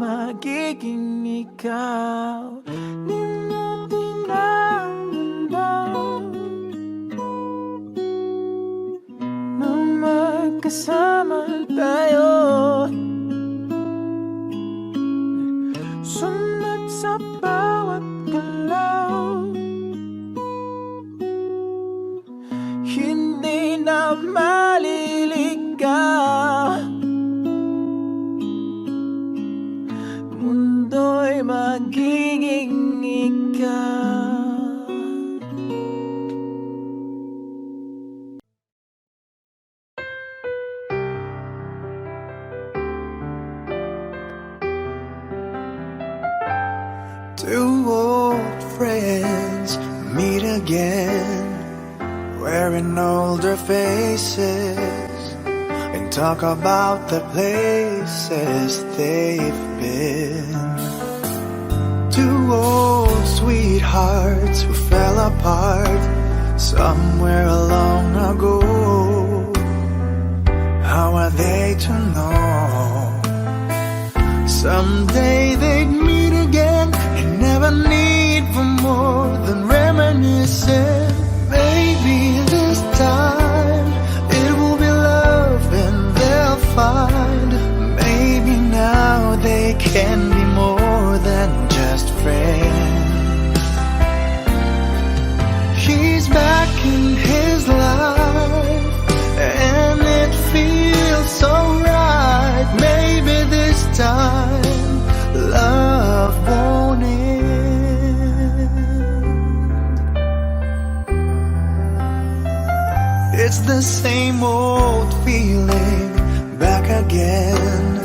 Speaker 1: magiging ikaw. Limutin ang mundo nang magkasama tayo. Sunod sa bawat galaw, hindi na maliligaw. ako'y magiging ikaw.
Speaker 3: Two old friends meet again, wearing older faces, and talk about the places they've been. Two old sweethearts who fell apart somewhere long ago. How are they to know? Someday they'd meet again and never need for more than reminiscing. Maybe this time it will be love and they'll find. Maybe now they can be more than just friends. She's back in his life and it feels so right. Maybe this time love won't end. It's the same old feeling back again.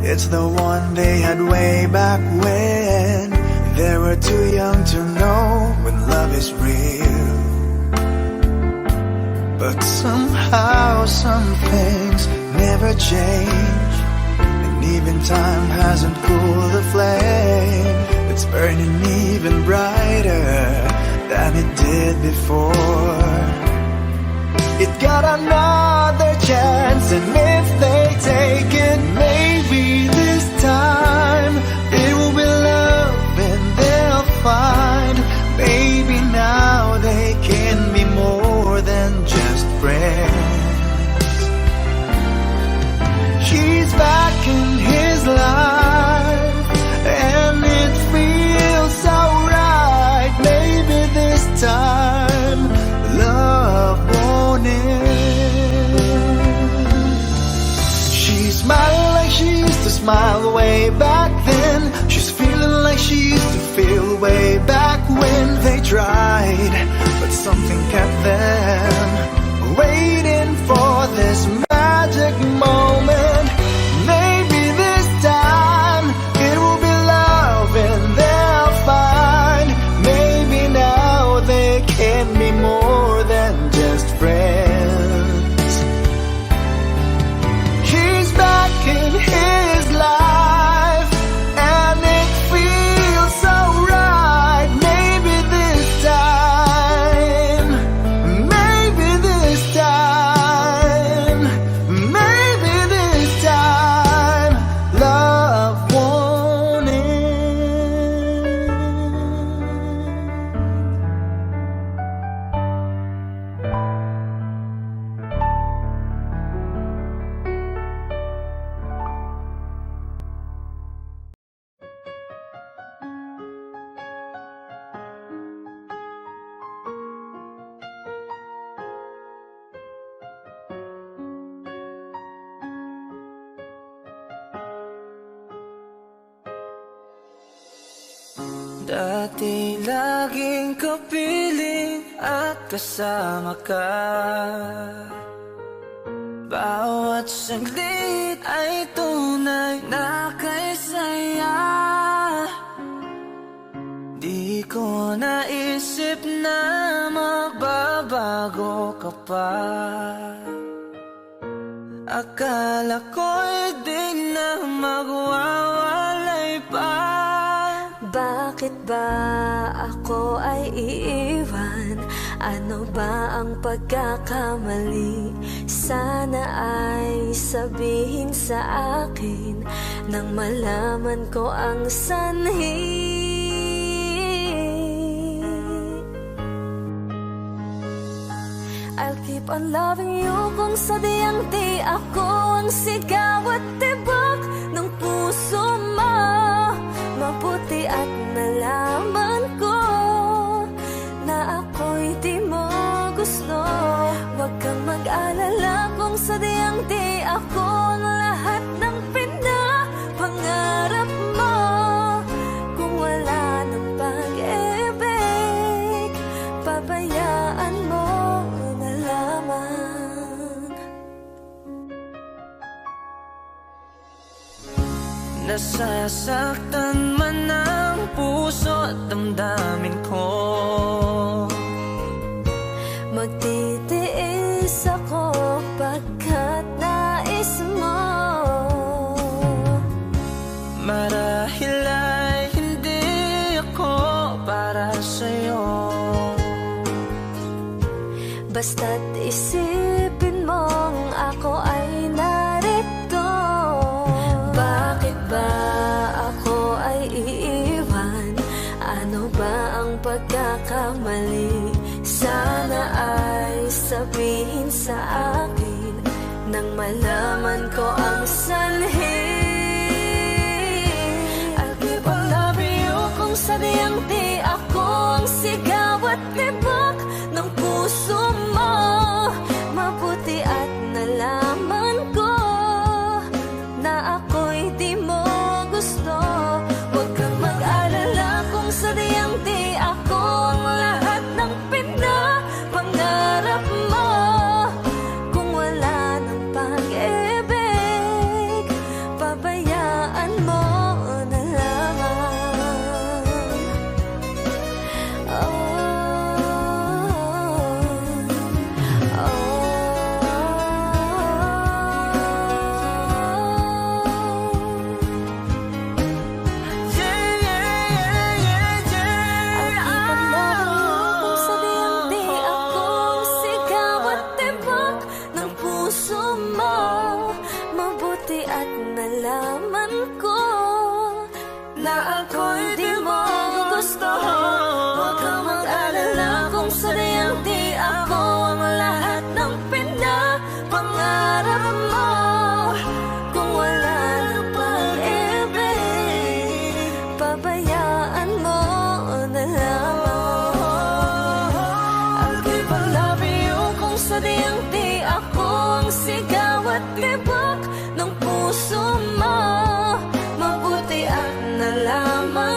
Speaker 3: It's the one they had way back when they were too young to know when love is real. But somehow some things never change, and even time hasn't cooled the flame. It's burning even brighter than it did before. It got another chance, and if they take it, maybe this time it will be love and they'll find. Maybe now they can be more than just friends. She's back in his life and it feels so right. Maybe this time love won't end. She's smiling like she used to smile way back then. She's feeling like she used to feel way back when they tried, but something kept them waiting for this magic moment. Maybe this time it will be love and they'll find. Maybe now they can be more than just friends. She's back in his life and it feels so right. Maybe this time, maybe this time, maybe this time love won't end.
Speaker 1: Dati laging kapiling at kasama ka. Bawat saglit ay tunay na kay saya. Di ko naisip na magbabago ka pa. Akala ko'y di na magwawalay pa.
Speaker 2: Bakit ba ako ay iiwan? Ano ba ang pagkakamali? Sana ay sabihin sa akin nang malaman ko ang sanhi. I'll keep on loving you kung sadyang di ako ang sigaw at tibok ng puso mo. Mabuti at nalaman ko na ako'y di mo gusto. Huwag kang mag-alala kung sadyang di ako ang lahat ng pinapangarap mo.
Speaker 1: Nasasaktan man ang puso at damdamin ko.
Speaker 2: Magtitiis ako pagkat nais mo.
Speaker 1: Marahil ay hindi ako para sa'yo.
Speaker 2: Basta't isipin mong ako ay narito. Bakit ba ako ay iiwan? Ano ba ang pagkakamali? Sana ay sabihin sa akin nang malaman ko ang sanhi. I'll keep on loving you kung sadyang di ako ang sigaw at tibok ng puso mo. Mabuti at nalaman ko na ako'y di mo gusto. Huwag kang mag-alala kung sadyang di ako ang lahat ng pinapangarap mo. Kung wala ng pag-ibig, pabayaan mo na lang. Mabuti at nalaman ko na ako'y di mo gusto. Huwag kang mag-alala kung sadyang di ako ang lahat ng pinapangarap mo. Kung wala ng pag-ibig, pabayaan mo na lamang. I'll keep on loving you kung sadyang di ako ang sigaw at tibok ng puso mo. Mabuti at nalaman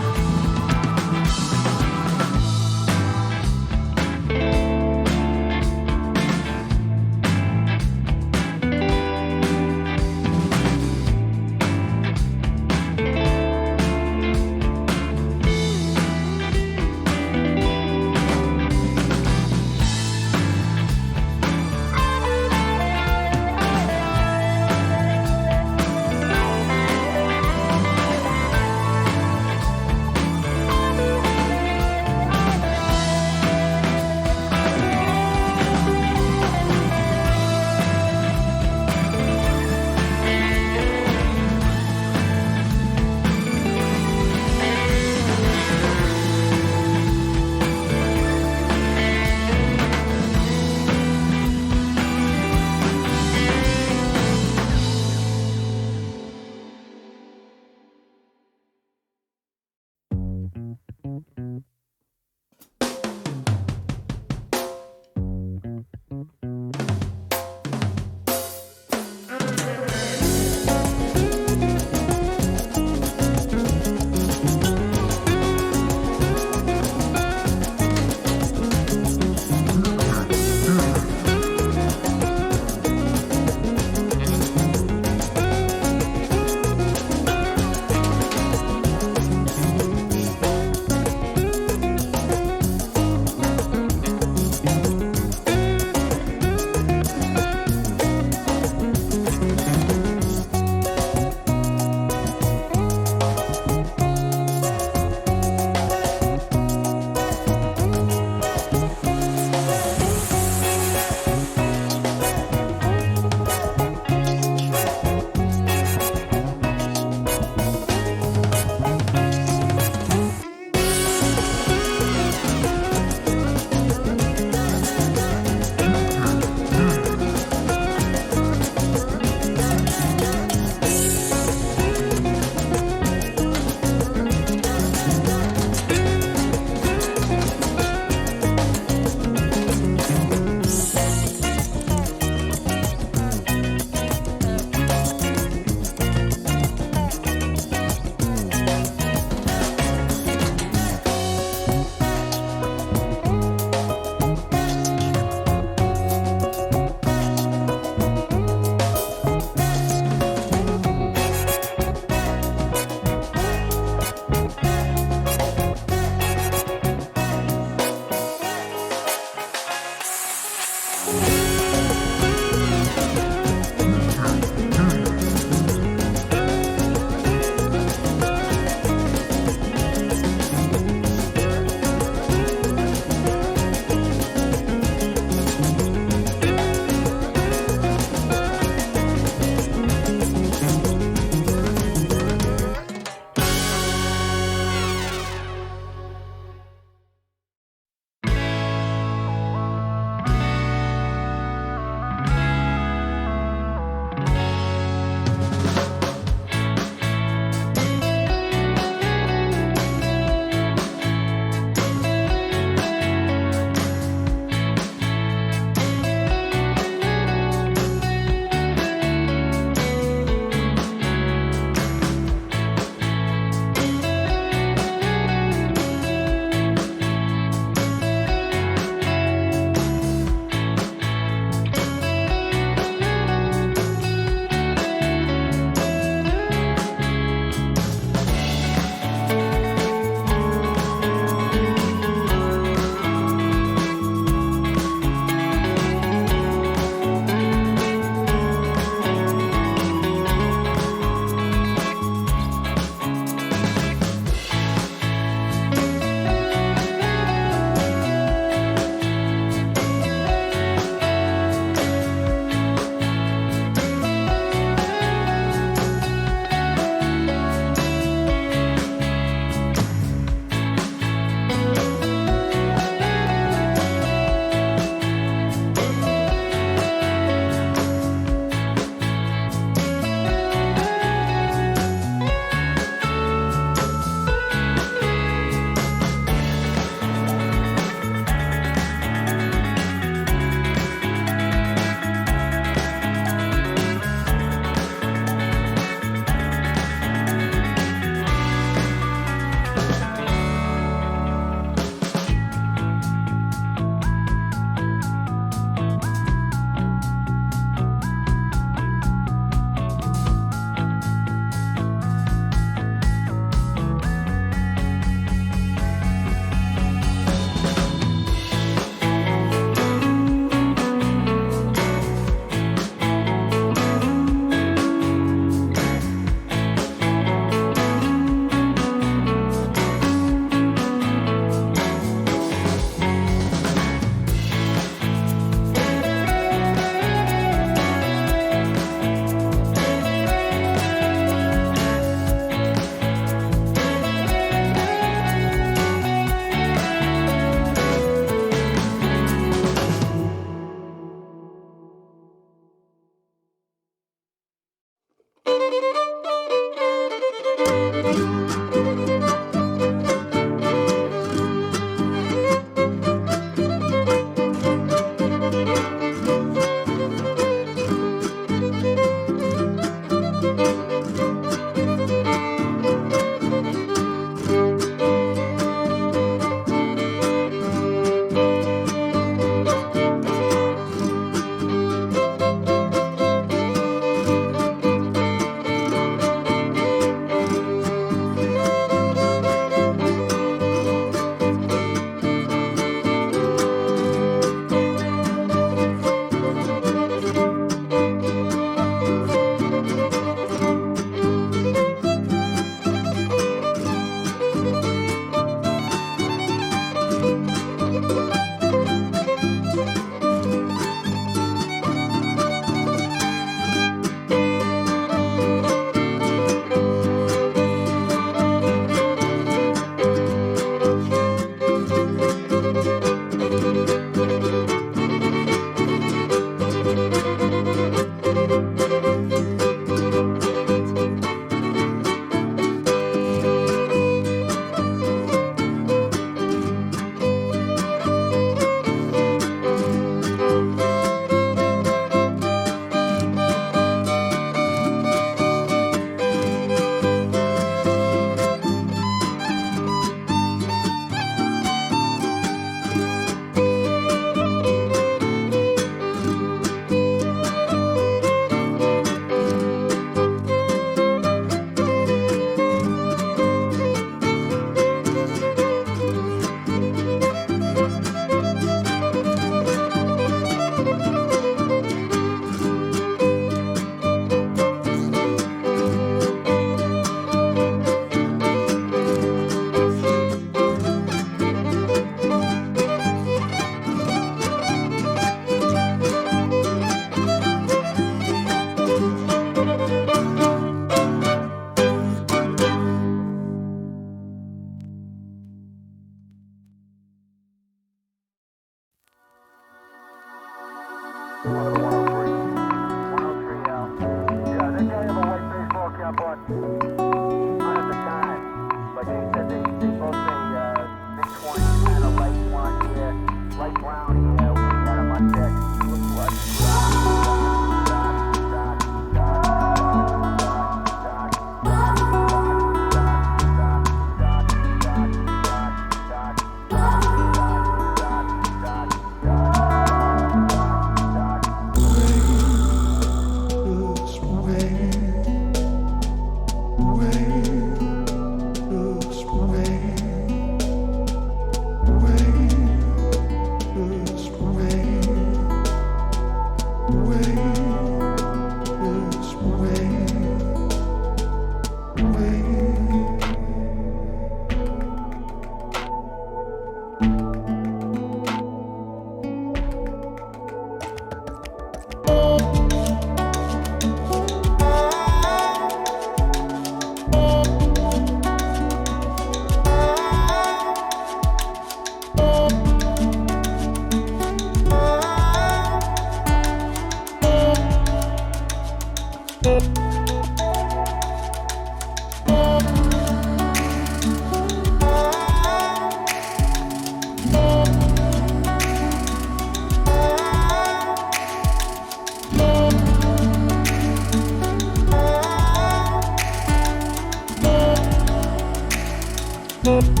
Speaker 1: Thank